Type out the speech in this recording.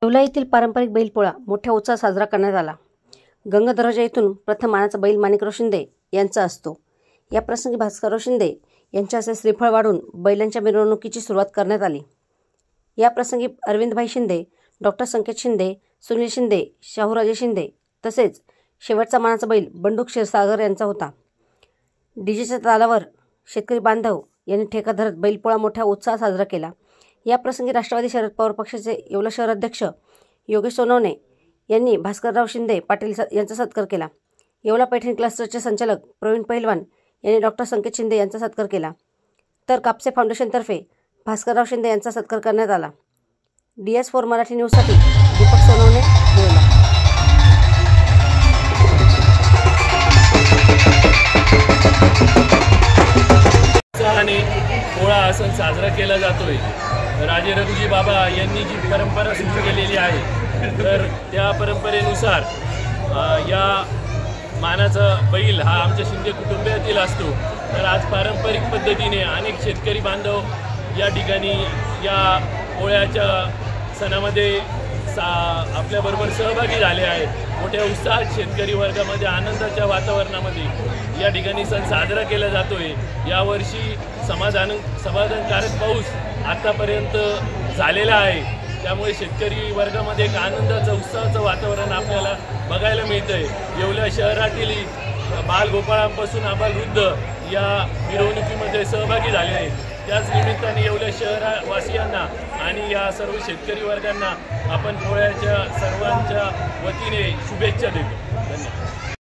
येवला येथील पारंपरिक बैलपोळा मोठ्या उत्साहात साजरा करण्यात आला। गंगादरवाजा येथून प्रथम मानाचा बैल माणिकराव शिंदे यांचा असतो। या प्रसंगी भास्करराव शिंदे यांच्या हस्ते श्रीफळ वाढून बैलांच्या मिरवणुकीची सुरुवात करण्यात आली। या प्रसंगी अरविंदभाई शिंदे, डॉक्टर संकेत शिंदे, सुनील शिंदे, शाहूराजे शिंदे तसेच शेवटचा मानाचा बैल बंडू क्षीरसागर यांचा होता। डीजेच्या तालावर शेतकरी बांधव यांनी ठेका धरत बैलपोळा मोठ्या उत्साहात साजरा केला। या प्रसंगी राष्ट्रवादी शरद पवार पक्षाचे येवला शहर अध्यक्ष योगेश सोनवणे यांनी भास्करराव शिंदे पाटील यांचा सत्कार केला। येवला पैठणी क्लस्टरचे संचालक प्रवीण पहिलवान यांनी डॉक्टर संकेत शिंदे यांचा सत्कार केला, तर कापसे फाउंडेशनतर्फे भास्करराव शिंदे यांचा सत्कार करण्यात आला। DS4 मराठी न्यूजसाठी दीपक सोनवणे, येवला। पोळा सण साजरा केला जातोय। राजे रघुजी बाबा यांनी जी परंपरा सुरू केलेली आहे, तर त्या परंपरेनुसार या मानाचा बैल हा आमच्या शिंदे कुटुंबातील असतो। तर आज पारंपरिक पद्धतीने अनेक शेतकरी बांधव या ठिकाणी या पोळ्याच्या सणामध्ये आपल्याबरोबर सहभागी झाले आहेत। मोठ्या उत्साहात शेतकरी वर्गामध्ये आनंदाच्या वातावरणामध्ये या ठिकाणी सण साजरा केला जातोय। यावर्षी समाधानकारक पाऊस आतापर्यंत झालेला आहे, त्यामुळे शेतकरी वर्गामध्ये एक आनंदाचं उत्साहाचं वातावरण आपल्याला बघायला मिळतंय। येवला शहरातील बालगोपाळांपासून आबालवृद्ध या मिरवणुकीमध्ये सहभागी झाले आहेत। त्याच निमित्ताने येवला शहरवासियांना आणि या सर्व शेतकरी वर्गांना आपण पोळ्याच्या सर्वांच्या वतीने शुभेच्छा देतो। धन्यवाद।